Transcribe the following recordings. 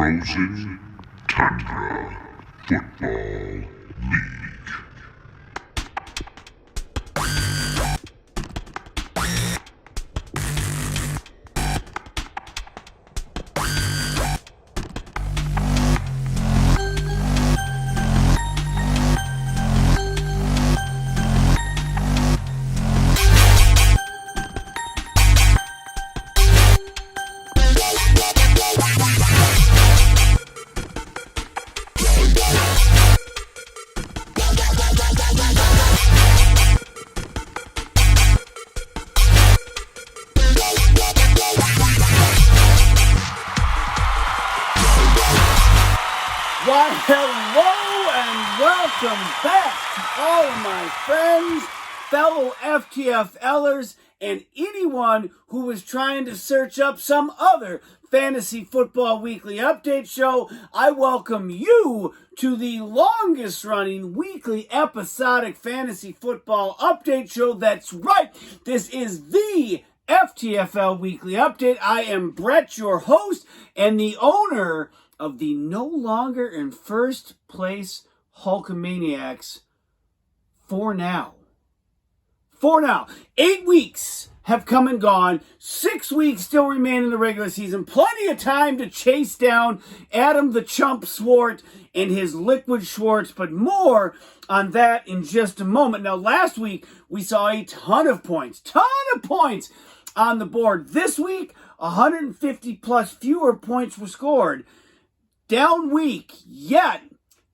Frozen Tundra Football League. Why, hello and welcome back to all of my friends, fellow FTFLers, and anyone who was trying to search up some other Fantasy Football Weekly Update show. I welcome you to the longest running weekly episodic Fantasy Football Update show. That's right, this is the FTFL Weekly Update. I am Brett, your host, and the owner of the no longer in first place Hulkamaniacs for now. 8 weeks have come and gone. 6 weeks still remain in the regular season. Plenty of time to chase down Adam the Chump Swart and his Liquid Schwartz, but more on that in just a moment. Now, last week we saw a ton of points on the board. This week, 150 plus fewer points were scored. Down week, yet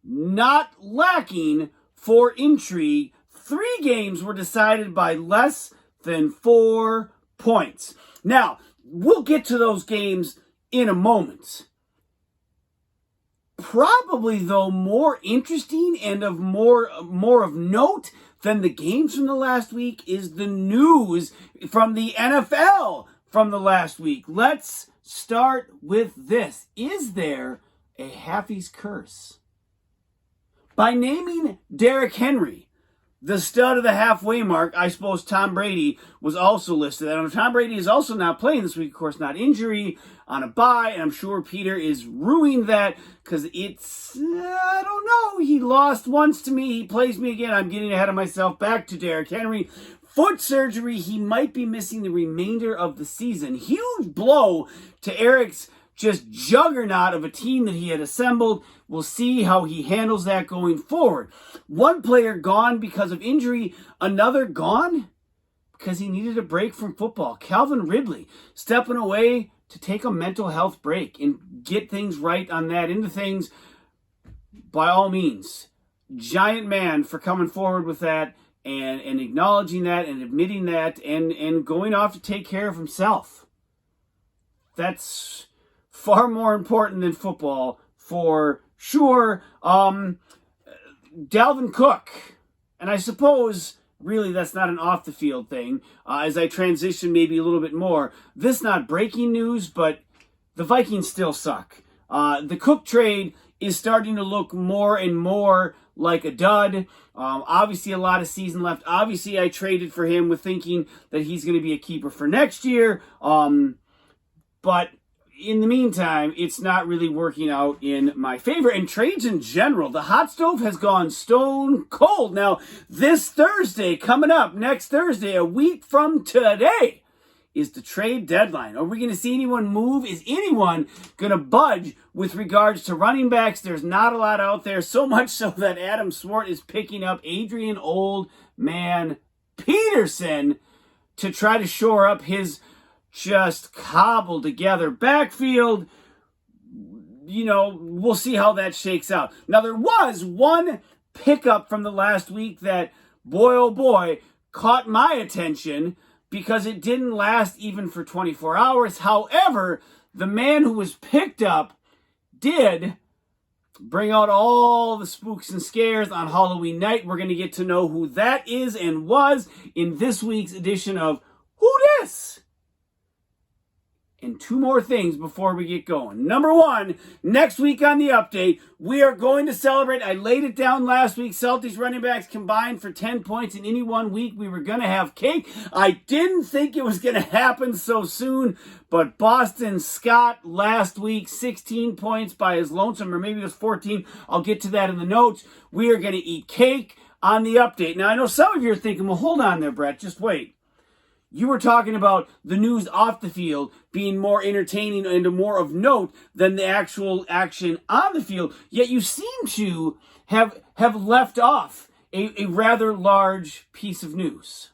not lacking for intrigue. 3 games were decided by less than 4 points. Now, we'll get to those games in a moment. Probably, though, more interesting and of more of note than the games from the last week is the news from the NFL from the last week. Let's start with this. Is there a Haffy's curse? By naming Derrick Henry the stud of the halfway mark, I suppose Tom Brady was also listed. And Tom Brady is also not playing this week, of course, not injury, on a bye, and I'm sure Peter is ruining that because it's, I don't know, he lost once to me, he plays me again, I'm getting ahead of myself. Back to Derrick Henry. Foot surgery, he might be missing the remainder of the season. Huge blow to Eric's just juggernaut of a team that he had assembled. We'll see how he handles that going forward. One player gone because of injury, another gone because he needed a break from football. Calvin Ridley stepping away to take a mental health break and get things right on that end of things. By all means, giant man for coming forward with that and acknowledging that and admitting that and going off to take care of himself. That's far more important than football, for sure. Dalvin Cook, and I suppose really that's not an off-the-field thing. As I transition maybe a little bit more, this not breaking news, but the Vikings still suck. The Cook trade is starting to look more and more like a dud. Obviously, a lot of season left. Obviously, I traded for him with thinking that he's going to be a keeper for next year. But in the meantime, it's not really working out in my favor. And trades in general, the hot stove has gone stone cold. Now, this Thursday, coming up, next Thursday, a week from today, is the trade deadline. Are we going to see anyone move? Is anyone going to budge with regards to running backs? There's not a lot out there, so much so that Adam Swart is picking up Adrian Old Man Peterson to try to shore up his just cobbled together backfield. You know, we'll see how that shakes out. Now, there was one pickup from the last week that, boy, oh boy, caught my attention because it didn't last even for 24 hours. However, the man who was picked up did bring out all the spooks and scares on Halloween night. We're going to get to know who that is and was in this week's edition of Who Dis? And two more things before we get going. Number one, next week on the update, we are going to celebrate. I laid it down last week. Celtics running backs combined for 10 points in any 1 week. We were going to have cake. I didn't think it was going to happen so soon, but Boston Scott last week, 16 points by his lonesome, or maybe it was 14. I'll get to that in the notes. We are going to eat cake on the update. Now, I know some of you are thinking, well, hold on there, Brett. Just wait. You were talking about the news off the field being more entertaining and more of note than the actual action on the field, yet you seem to have left off a rather large piece of news.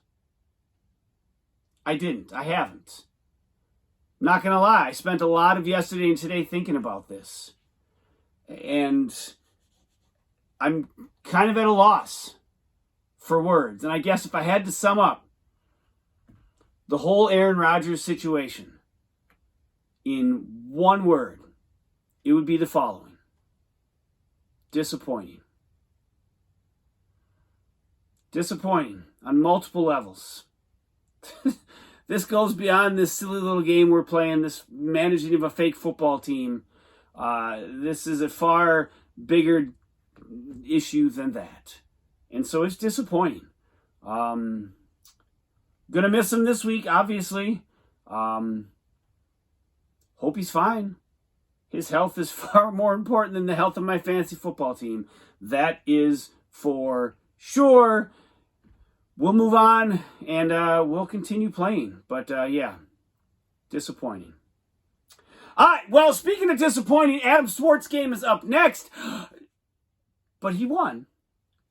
I didn't. I haven't. Not going to lie. I spent a lot of yesterday and today thinking about this. And I'm kind of at a loss for words. And I guess if I had to sum up the whole Aaron Rodgers situation in one word, it would be the following: disappointing. Disappointing on multiple levels. This goes beyond this silly little game we're playing, this managing of a fake football team. This is a far bigger issue than that. And so it's disappointing. Gonna miss him this week, obviously. Hope he's fine. His health is far more important than the health of my fantasy football team. That is for sure. We'll move on and we'll continue playing. But yeah, disappointing. All right, well, speaking of disappointing, Adam Swartz's game is up next. But he won.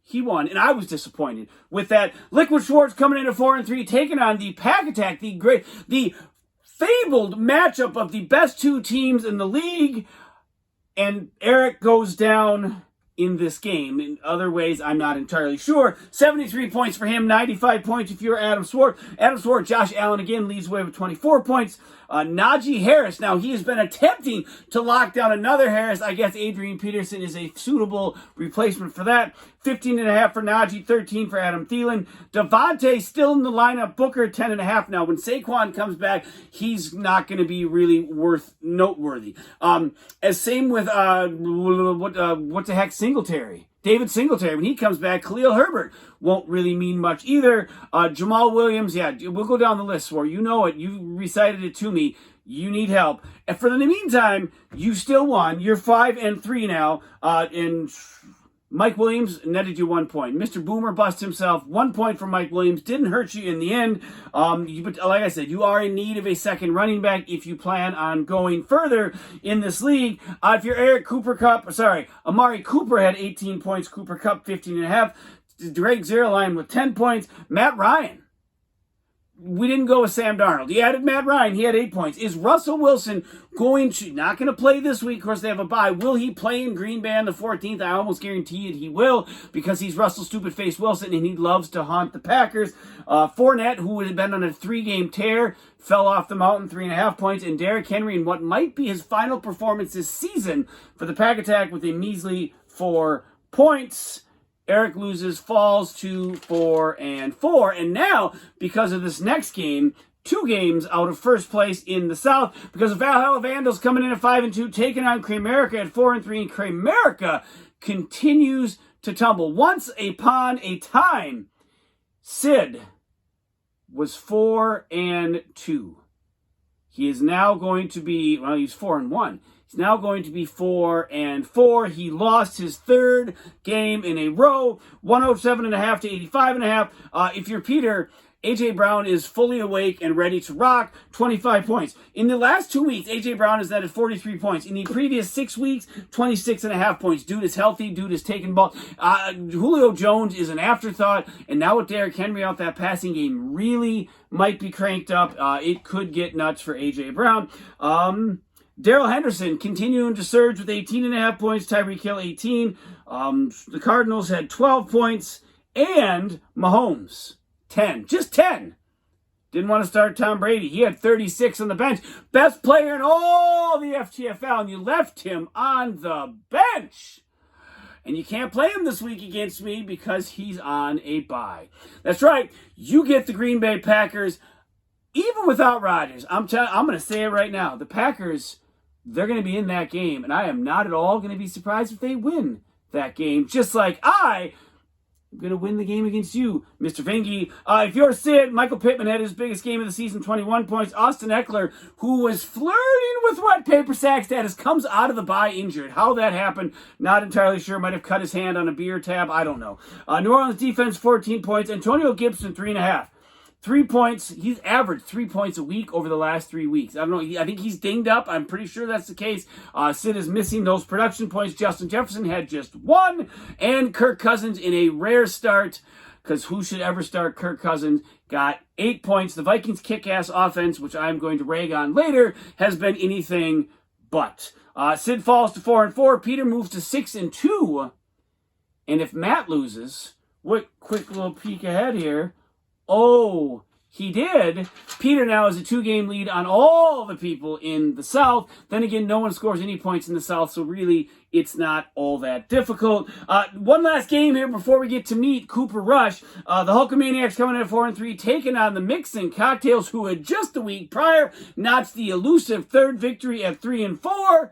He won, and I was disappointed with that. Liquid Schwartz coming in at 4-3, taking on the Pack Attack, the fabled matchup of the best two teams in the league. And Eric goes down in this game. In other ways, I'm not entirely sure. 73 points for him, 95 points if you're Adam Swartz. Adam Swartz, Josh Allen again leads the way with 24 points. Najee Harris, now he has been attempting to lock down another Harris. I guess Adrian Peterson is a suitable replacement for that. 15.5 for Najee, 13 for Adam Thielen. Devontae still in the lineup. Booker, 10.5. Now, when Saquon comes back, he's not going to be really noteworthy. As same with, what the heck, Singletary. David Singletary, when he comes back, Khalil Herbert won't really mean much either. Jamal Williams, yeah, we'll go down the list for you. Know it. You recited it to me. You need help. And for the meantime, you still won. You're 5-3 now. And Mike Williams netted you 1 point. Mr. Boomer bust himself. 1 point for Mike Williams. Didn't hurt you in the end. But like I said, you are in need of a second running back if you plan on going further in this league. If you're Amari Cooper had 18 points. Cooper Kupp 15.5. Drake Zierlein with 10 points. Matt Ryan. We didn't go with Sam Darnold. He added Matt Ryan. He had 8 points. Is Russell Wilson not going to play this week? Of course, they have a bye. Will he play in Green Bay on the 14th? I almost guarantee it he will, because he's Russell Stupid Face Wilson, and he loves to haunt the Packers. Fournette, who had been on a 3-game tear, fell off the mountain, 3.5 points. And Derrick Henry, in what might be his final performance this season for the Pack Attack, with a measly 4 points. Eric falls to 4-4. And now, because of this next game, 2 games out of first place in the South, because of Valhalla Vandals coming in at 5-2, taking on Kramerica at 4-3, and Kramerica continues to tumble. Once upon a time, Sid was 4-2. He is now going to be, he's 4-1. He's now going to be 4-4. He lost his 3rd game in a row, 107.5 to 85.5. If you're Peter, A.J. Brown is fully awake and ready to rock, 25 points. In the last 2 weeks, A.J. Brown has netted 43 points. In the previous 6 weeks, 26.5 points. Dude is healthy. Dude is taking ball. Julio Jones is an afterthought. And now with Derrick Henry out, that passing game really might be cranked up. It could get nuts for A.J. Brown. Darrell Henderson continuing to surge with 18.5 points. Tyreek Hill 18. The Cardinals had 12 points. And Mahomes 10. Just 10. Didn't want to start Tom Brady. He had 36 on the bench. Best player in all the FTFL. And you left him on the bench. And you can't play him this week against me because he's on a bye. That's right. You get the Green Bay Packers even without Rodgers, I'm going to say it right now. The Packers, they're going to be in that game, and I am not at all going to be surprised if they win that game, just like I'm going to win the game against you, Mr. Vingy. If you're Sid, Michael Pittman had his biggest game of the season, 21 points. Austin Eckler, who was flirting with wet paper sack status, comes out of the bye injured. How that happened, not entirely sure. Might have cut his hand on a beer tab. I don't know. New Orleans defense, 14 points. Antonio Gibson, 3.5. 3 points. He's averaged 3 points a week over the last 3 weeks. I don't know. I think he's dinged up. I'm pretty sure that's the case. Sid is missing those production points. Justin Jefferson had just 1. And Kirk Cousins in a rare start, because who should ever start Kirk Cousins, got 8 points. The Vikings' kick-ass offense, which I'm going to rag on later, has been anything but. Sid falls to 4-4. Peter moves to 6-2. And if Matt loses, what quick little peek ahead here. Oh, he did. Peter now has a 2-game lead on all the people in the South. Then again, no one scores any points in the South, so really, it's not all that difficult. One last game here before we get to meet Cooper Rush. The Hulkamaniacs coming in at 4-3, taking on the Mixing Cocktails, who had just the week prior notched the elusive 3rd victory at 3-4.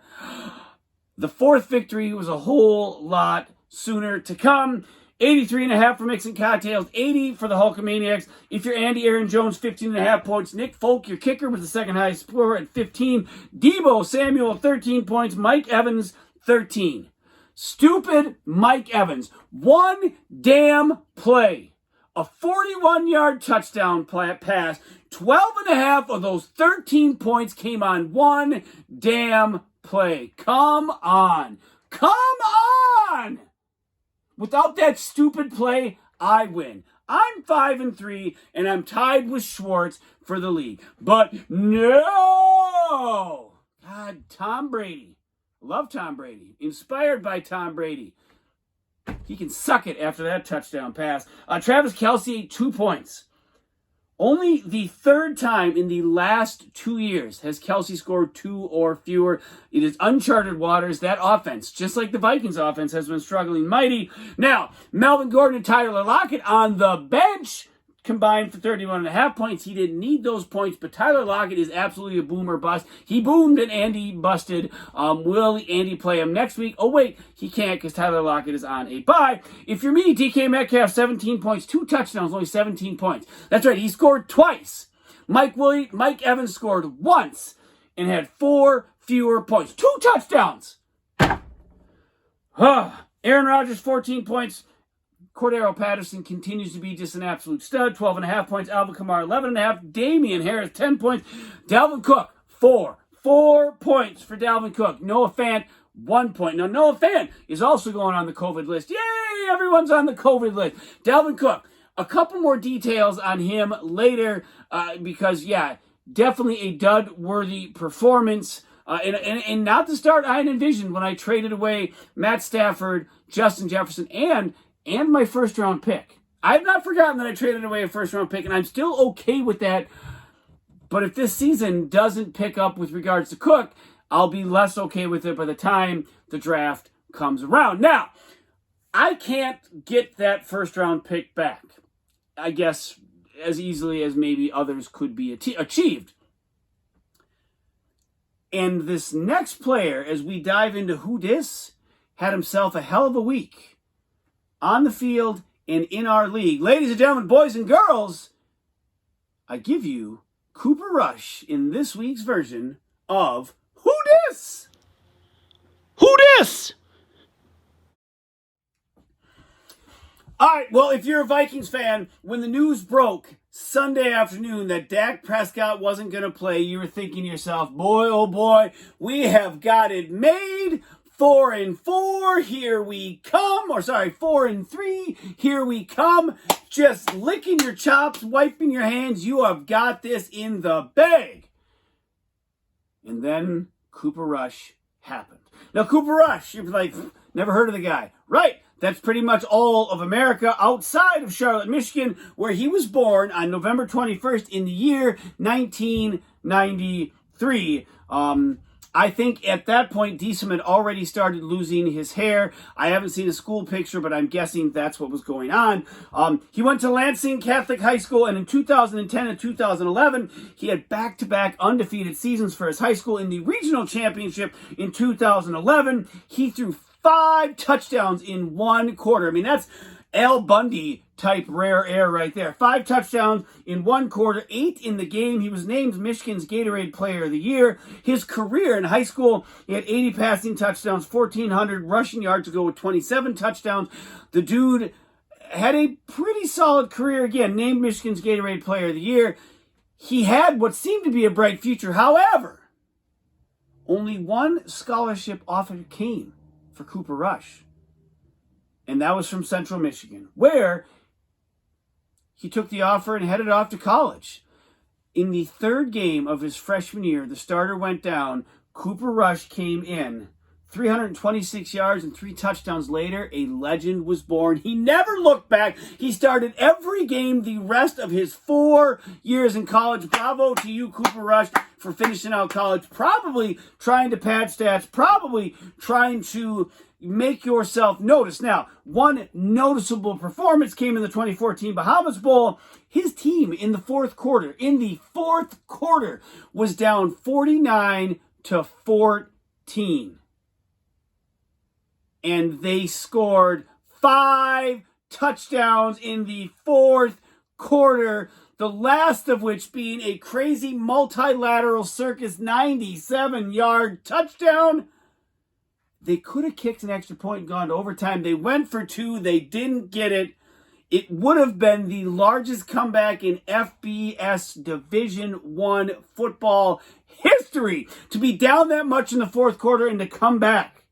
The 4th victory was a whole lot sooner to come. 83.5 for Mixing Cocktails, 80 for the Hulkamaniacs. If you're Andy, Aaron Jones, 15.5 points. Nick Folk, your kicker, with the second highest score at 15. Debo Samuel, 13 points. Mike Evans, 13. Stupid Mike Evans. One damn play. A 41-yard touchdown pass. 12.5 of those 13 points came on one damn play. Come on. Come on! Without that stupid play, I win. I'm 5-3, and I'm tied with Schwartz for the league. But no! God, Tom Brady. Love Tom Brady. Inspired by Tom Brady. He can suck it after that touchdown pass. Travis Kelce, 2 points. Only the 3rd time in the last 2 years has Kelce scored 2 or fewer. It is uncharted waters. That offense, just like the Vikings offense, has been struggling mighty. Now, Melvin Gordon and Tyler Lockett on the bench combined for 31.5 points. He didn't need those points, but Tyler Lockett is absolutely a boomer bust. He boomed and Andy busted. Will Andy play him next week? Oh, wait, he can't because Tyler Lockett is on a bye. If you're me, DK Metcalf, 17 points, 2 touchdowns, only 17 points. That's right, he scored twice. Mike Evans scored once and had 4 fewer points. 2 touchdowns. Aaron Rodgers, 14 points. Cordero Patterson continues to be just an absolute stud. 12.5 points. Alvin Kamara, 11.5. Damian Harris, 10 points. Dalvin Cook, 4. 4 points for Dalvin Cook. Noah Fant, 1 point. Now, Noah Fant is also going on the COVID list. Yay! Everyone's on the COVID list. Dalvin Cook, a couple more details on him later because, yeah, definitely a dud-worthy performance. And not the start I had envisioned when I traded away Matt Stafford, Justin Jefferson, and my first-round pick. I've not forgotten that I traded away a first-round pick, and I'm still okay with that. But if this season doesn't pick up with regards to Cook, I'll be less okay with it by the time the draft comes around. Now, I can't get that first-round pick back, I guess, as easily as maybe others could be achieved. And this next player, as we dive into who dis, had himself a hell of a week on the field and in our league. Ladies and gentlemen, boys and girls, I give you Cooper Rush in this week's version of Who Dis? Who Dis? All right, well, if you're a Vikings fan, when the news broke Sunday afternoon that Dak Prescott wasn't going to play, you were thinking to yourself, boy, oh boy, we have got it made. 4-4, here we come. 4-3, here we come. Just licking your chops, wiping your hands. You have got this in the bag. And then Cooper Rush happened. Now, Cooper Rush, you're like, never heard of the guy. Right. That's pretty much all of America outside of Charlotte, Michigan, where he was born on November 21st in the year 1993. I think at that point, Diesem had already started losing his hair. I haven't seen a school picture, but I'm guessing that's what was going on. He went to Lansing Catholic High School, and in 2010 and 2011, he had back-to-back undefeated seasons for his high school. In the regional championship in 2011, he threw 5 touchdowns in 1 quarter. I mean, that's Al Bundy type rare air right there. 5 touchdowns in 1 quarter, 8 in the game. He was named Michigan's Gatorade Player of the Year. His career in high school, he had 80 passing touchdowns, 1,400 rushing yards to go with 27 touchdowns. The dude had a pretty solid career. Again, named Michigan's Gatorade Player of the Year. He had what seemed to be a bright future. However, only one scholarship offer came for Cooper Rush. And that was from Central Michigan, where he took the offer and headed off to college. In the 3rd game of his freshman year, the starter went down. Cooper Rush came in. 326 yards and 3 touchdowns later, a legend was born. He never looked back. He started every game the rest of his 4 years in college. Bravo to you, Cooper Rush, for finishing out college. Probably trying to pad stats. Probably trying to make yourself notice. Now, one noticeable performance came in the 2014 Bahamas Bowl. His team in the fourth quarter, was down 49-14. And they scored 5 touchdowns in the fourth quarter, the last of which being a crazy multilateral circus 97-yard touchdown. They could have kicked an extra point and gone to overtime. They went for 2. They didn't get it. It would have been the largest comeback in FBS Division I football history to be down that much in the fourth quarter and to come back.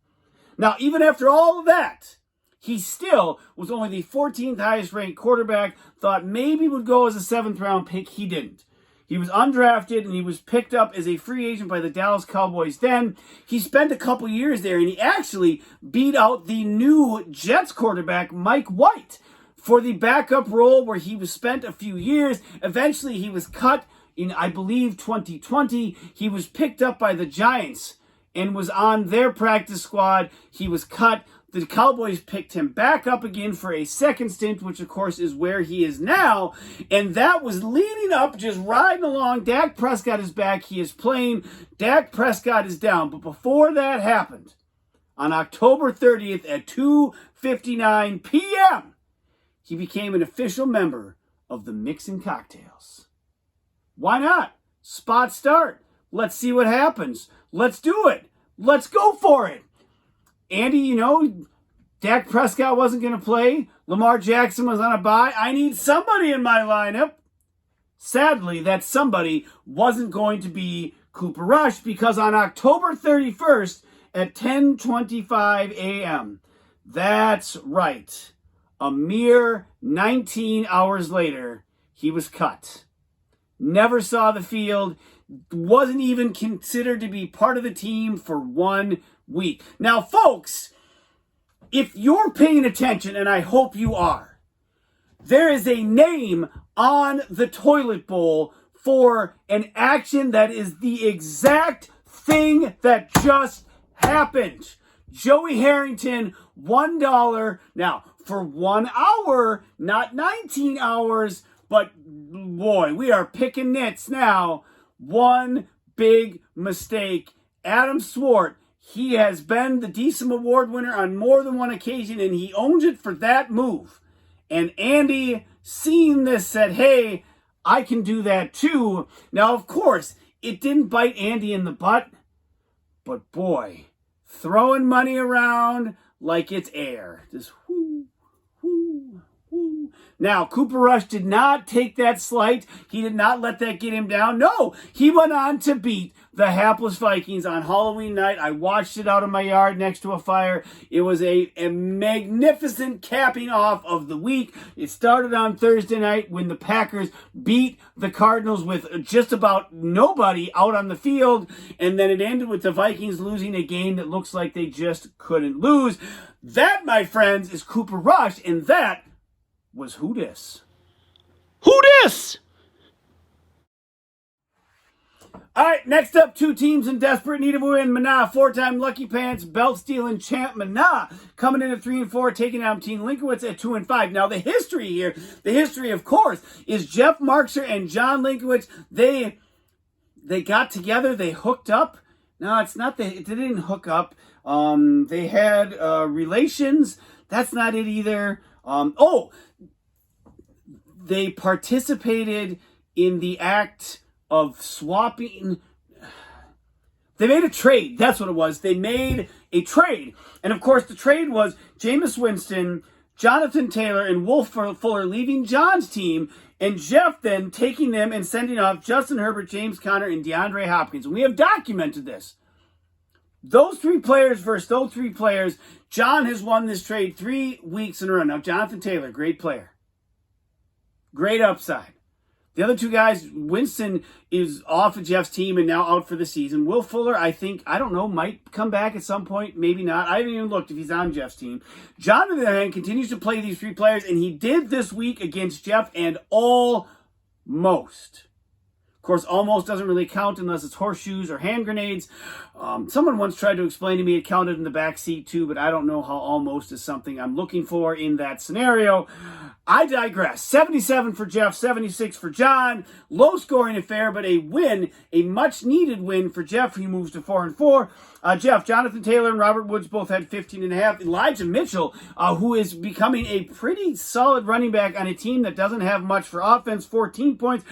Now, even after all of that, he still was only the 14th highest ranked quarterback. Thought maybe would go as a 7th round pick. He didn't. He was undrafted, and he was picked up as a free agent by the Dallas Cowboys then. He spent a couple years there, and he actually beat out the new Jets quarterback, Mike White, for the backup role where he was spent a few years. Eventually, he was cut in, I believe, 2020. He was picked up by the Giants and was on their practice squad. He was cut. The Cowboys picked him back up again for a second stint, which, of course, is where he is now. And that was leading up, just riding along. Dak Prescott is back. He is playing. Dak Prescott is down. But before that happened, on October 30th at 2:59 p.m., he became an official member of the Mixin' Cocktails. Why not? Spot start. Let's see what happens. Let's do it. Let's go for it. Andy, Dak Prescott wasn't going to play. Lamar Jackson was on a bye. I need somebody in my lineup. Sadly, that somebody wasn't going to be Cooper Rush, because on October 31st at 10:25 a.m., that's right, a mere 19 hours later, he was cut. Never saw the field. Wasn't even considered to be part of the team for 1 week. Now, folks, if you're paying attention, and I hope you are, there is a name on the toilet bowl for an action that is the exact thing that just happened. Joey Harrington, $1. Now, for 1 hour, not 19 hours, but boy, we are picking nits now. One big mistake. Adam Swart, he has been the Diesem Award winner on more than one occasion, and he owns it for that move. And Andy, seeing this, said, hey, I can do that too. Now, of course, it didn't bite Andy in the butt, but boy, throwing money around like it's air. Just whoo, whoo, whoo. Now, Cooper Rush did not take that slight. He did not let that get him down. No, he went on to beat the hapless Vikings on Halloween night. I watched it out in my yard next to a fire. It was a magnificent capping off of the week. It started on Thursday night when the Packers beat the Cardinals with just about nobody out on the field. And then it ended with the Vikings losing a game that looks like they just couldn't lose. That, my friends, is Cooper Rush, and that was Who Dis. Who Dis? All right, next up, two teams in desperate need of a win. Mana, four-time Lucky Pants, belt-stealing champ Mana, coming in at 3-4, taking down Team Linkowitz at 2-5. Now, the history here, of course, is Jeff Markser and John Linkowitz. They got together, they hooked up. No, it's not they didn't hook up. They had relations. That's not it either. They participated in the act of swapping. They made a trade. That's what it was. They made a trade. And of course, the trade was Jameis Winston, Jonathan Taylor, and Will Fuller leaving John's team, and Jeff then taking them and sending off Justin Herbert, James Conner, and DeAndre Hopkins. And we have documented this. Those three players versus those three players, John has won this trade 3 weeks in a row. Now, Jonathan Taylor, great player. Great upside. The other two guys, Winston is off of Jeff's team and now out for the season. Will Fuller, I don't know, might come back at some point, maybe not. I haven't even looked if he's on Jeff's team. John, on the other hand, continues to play these three players, and he did this week against Jeff, and almost. Of course, almost doesn't really count unless it's horseshoes or hand grenades. Someone once tried to explain to me it counted in the back seat too, but I don't know how almost is something I'm looking for in that scenario. I digress. 77 for Jeff, 76 for John. Low scoring affair, but a win, a much needed win for Jeff. He moves to 4-4. Jeff, Jonathan Taylor and Robert Woods both had 15.5. Elijah Mitchell, who is becoming a pretty solid running back on a team that doesn't have much for offense, 14 points.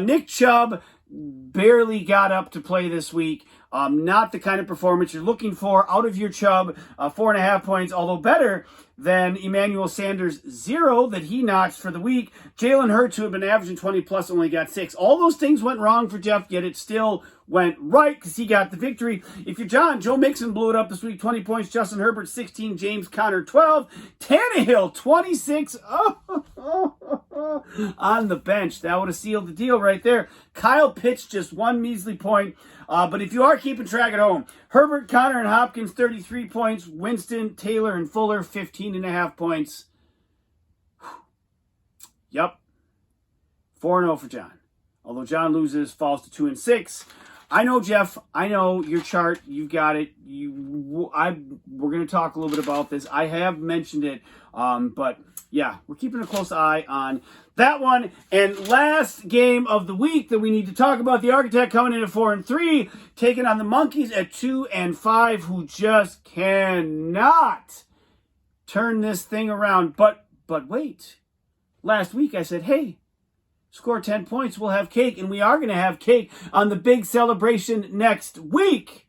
Nick Chubb barely got up to play this week. Not the kind of performance you're looking for out of your Chubb. 4.5 points, although better than Emmanuel Sanders' 0 that he notched for the week. Jalen Hurts, who had been averaging 20 plus, only got 6. All those things went wrong for Jeff, yet it still went right because he got the victory. If you're John, Joe Mixon blew it up this week, 20 points. Justin Herbert, 16. James Conner, 12. Tannehill, 26. On the bench. That would have sealed the deal right there. Kyle Pitts, just 1 measly point. But if you are keeping track at home, Herbert, Conner, and Hopkins, 33 points. Winston, Taylor, and Fuller, 15.5 points. Yep. 4-0 for John. Although John loses, falls to 2-6. I know, Jeff. I know your chart. You've got it. We're going to talk a little bit about this. I have mentioned it. But yeah, we're keeping a close eye on that one. And last game of the week that we need to talk about, the Architect coming in at 4-3, taking on the Monkeys at 2-5, who just cannot turn this thing around. But wait. Last week I said, hey, score 10 points, we'll have cake. And we are going to have cake on the big celebration next week.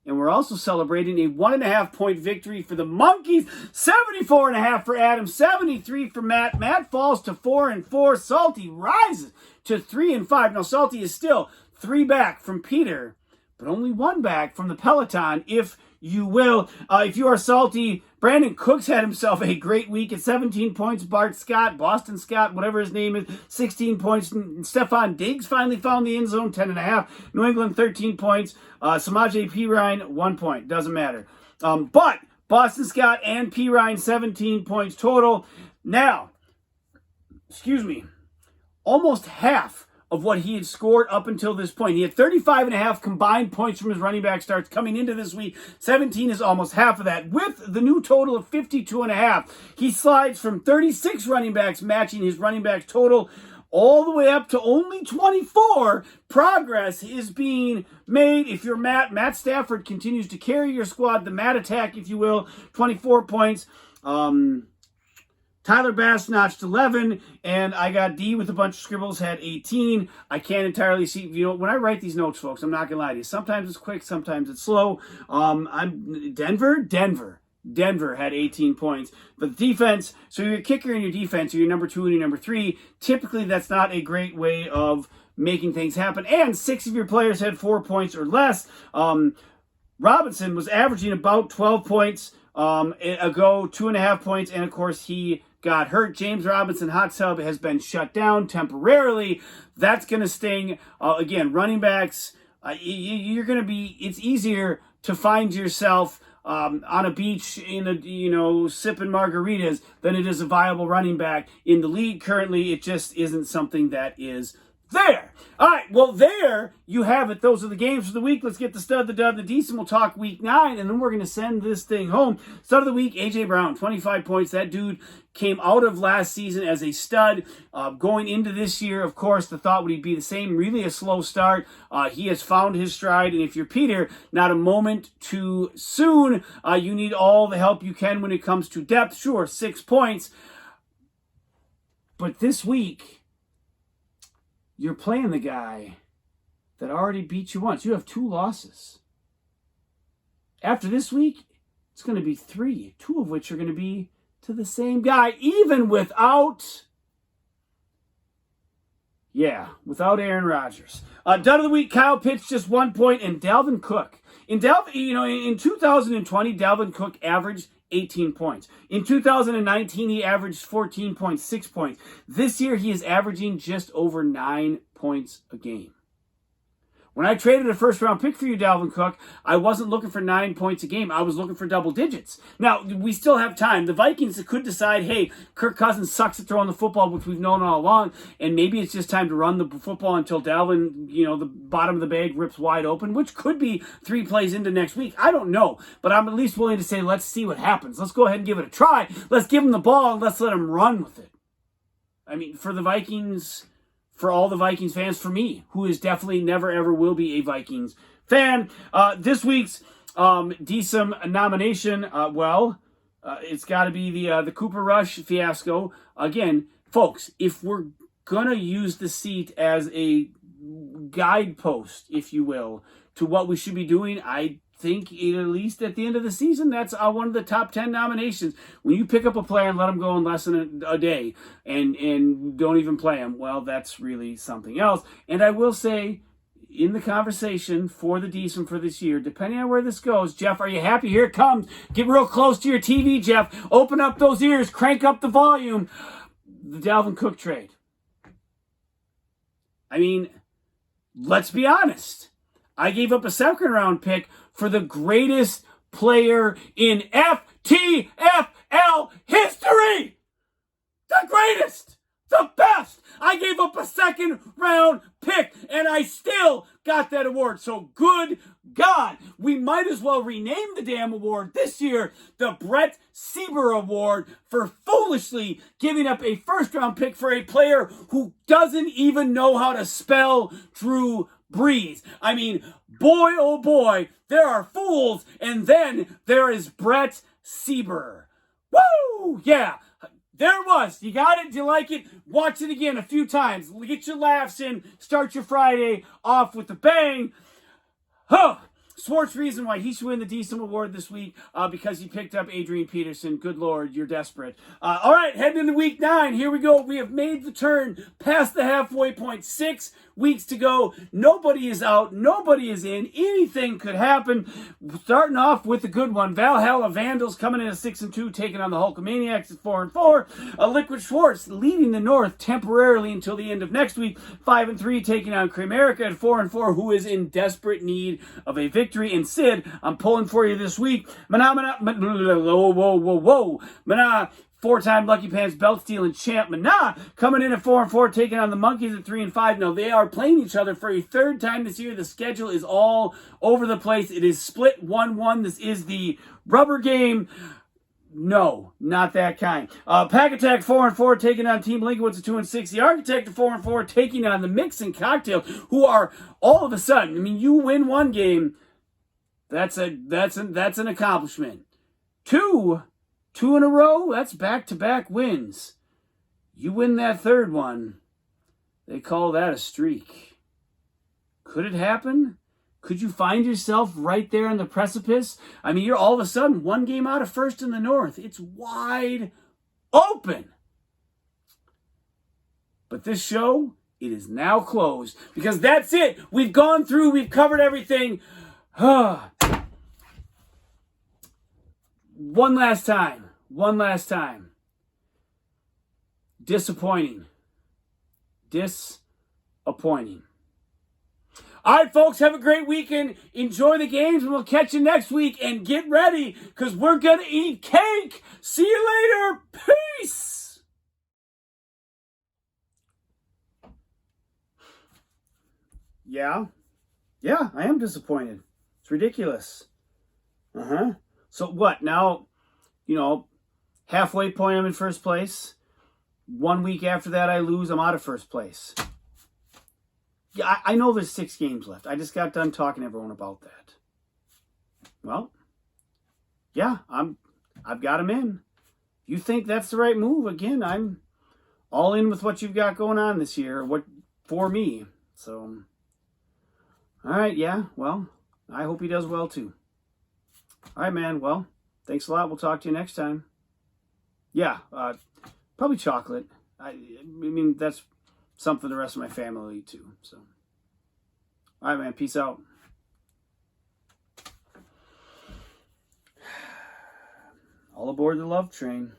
And we're also celebrating a 1.5 point victory for the Monkeys. 74.5 for Adam, 73 for Matt. Matt falls to 4-4. Salty rises to 3-5. Now, Salty is still 3 back from Peter, but only 1 back from the Peloton, if you will. If you are Salty, Brandon Cooks had himself a great week at 17 points. Boston Scott, whatever his name is, 16 points. Stephon Diggs finally found the end zone, 10.5. New England, 13 points. Samaje Perine, 1 point. Doesn't matter. But Boston Scott and Perine, 17 points total. Now, almost half of what he had scored up until this point. He had 35.5 combined points from his running back starts coming into this week. 17 is almost half of that. With the new total of 52.5, he slides from 36 running backs, matching his running back total, all the way up to only 24. Progress is being made. If you're Matt Stafford continues to carry your squad, the Matt attack, if you will, 24 points. Tyler Bass notched 11, and I got D with a bunch of scribbles, had 18. I can't entirely see, when I write these notes, folks, I'm not going to lie to you. Sometimes it's quick, sometimes it's slow. Denver had 18 points. But the defense, so your kicker and your defense are your number 2 and your number 3. Typically, that's not a great way of making things happen. And 6 of your players had 4 points or less. Robinson was averaging about 12 points ago, 2.5 points, and of course he got hurt. James Robinson, hot sub, has been shut down temporarily. That's going to sting. Again, running backs, you're going to be, it's easier to find yourself on a beach in sipping margaritas than it is a viable running back in the league currently. It just isn't something that is There. All right, well, there you have it. Those are the games for the week. Let's get the stud, the dub, the decent. We'll talk week 9, and then we're going to send this thing home. Stud of the week, A.J. Brown, 25 points. That dude came out of last season as a stud. Going into this year, of course, the thought would be the same. Really a slow start. He has found his stride, and if you're Peter, not a moment too soon. You need all the help you can when it comes to depth. Sure, 6 points. But this week, you're playing the guy that already beat you once. You have 2 losses. After this week, it's going to be 3, 2 of which are going to be to the same guy, even without Aaron Rodgers. Dud of the week, Kyle Pitts, just 1 point, and Dalvin Cook. In 2020, Dalvin Cook averaged 18 points. In 2019, he averaged 14.6 points. This year, he is averaging just over 9 points a game. When I traded a first-round pick for you, Dalvin Cook, I wasn't looking for 9 points a game. I was looking for double digits. Now, we still have time. The Vikings could decide, hey, Kirk Cousins sucks at throwing the football, which we've known all along, and maybe it's just time to run the football until Dalvin, the bottom of the bag rips wide open, which could be 3 plays into next week. I don't know, but I'm at least willing to say, let's see what happens. Let's go ahead and give it a try. Let's give him the ball, and let's let him run with it. I mean, for the Vikings... For all the Vikings fans, for me, who is definitely never ever will be a Vikings fan. This week's Diesem nomination, it's got to be the Cooper Rush fiasco. Again, folks, if we're going to use the seat as a guidepost, if you will, to what we should be doing, I think at least at the end of the season, that's one of the top 10 nominations. When you pick up a player and let him go in less than a day and don't even play him, well, that's really something else. And I will say, in the conversation for the Diesem for this year, depending on where this goes, Jeff, are you happy? Here it comes. Get real close to your TV, Jeff. Open up those ears. Crank up the volume. The Dalvin Cook trade. I mean, let's be honest. I gave up a second-round pick for the greatest player in FTFL history. The greatest. The best. I gave up a second-round pick, and I still got that award. So good God, we might as well rename the damn award this year the Brett Sieber Award for foolishly giving up a first-round pick for a player who doesn't even know how to spell Drew Brees. I mean, boy, oh boy, there are fools, and then there is Brett Sieber. Woo! Yeah, there it was. You got it? Do you like it? Watch it again a few times. Get your laughs in. Start your Friday off with a bang. Huh. Sports reason why he should win the Diesem Award this week, because he picked up Adrian Peterson. Good Lord, you're desperate. All right, heading into week 9. Here we go. We have made the turn past the halfway point. 6 weeks to go. Nobody is out. Nobody is in. Anything could happen. Starting off with a good one. Valhalla Vandals coming in at 6-2, taking on the Hulkamaniacs at 4-4. Liquid Schwartz leading the North temporarily until the end of next week. 5-3, taking on Kramerica at 4-4, who is in desperate need of a victory. And Sid, I'm pulling for you this week. Mana, 4-time Lucky Pants belt stealing champ Mana coming in at 4-4, taking on the Monkeys at 3-5. Now they are playing each other for a 3rd time this year. The schedule is all over the place. It is split 1-1. This is the rubber game. No, not that kind. Pack Attack 4-4, taking on Team Lincolnwoods at 2-6. The Architect at 4-4, taking on the Mix and Cocktail, who are all of a sudden. I mean, you win one game, that's an accomplishment. 2 in a row, that's back-to-back wins. You win that 3rd one, they call that a streak. Could it happen? Could you find yourself right there on the precipice? I mean, you're all of a sudden 1 game out of 1st in the North. It's wide open. But this show, it is now closed, because that's it. We've gone through, we've covered everything. One last time. Disappointing. All right, folks, have a great weekend. Enjoy the games, and we'll catch you next week. And get ready, because we're going to eat cake. See you later. Peace. Yeah. Yeah, I am disappointed. It's ridiculous. So what? Now, halfway point I'm in first place. 1 week after that I lose, I'm out of first place. Yeah, I know there's 6 games left. I just got done talking to everyone about that. Well, yeah, I've got him in. You think that's the right move? Again, I'm all in with what you've got going on this year. What for me? So, all right, yeah. Well, I hope he does well too. All right, man. Well, thanks a lot. We'll talk to you next time. Yeah, probably chocolate. I mean, that's something the rest of my family will eat too. So, all right, man. Peace out. All aboard the love train.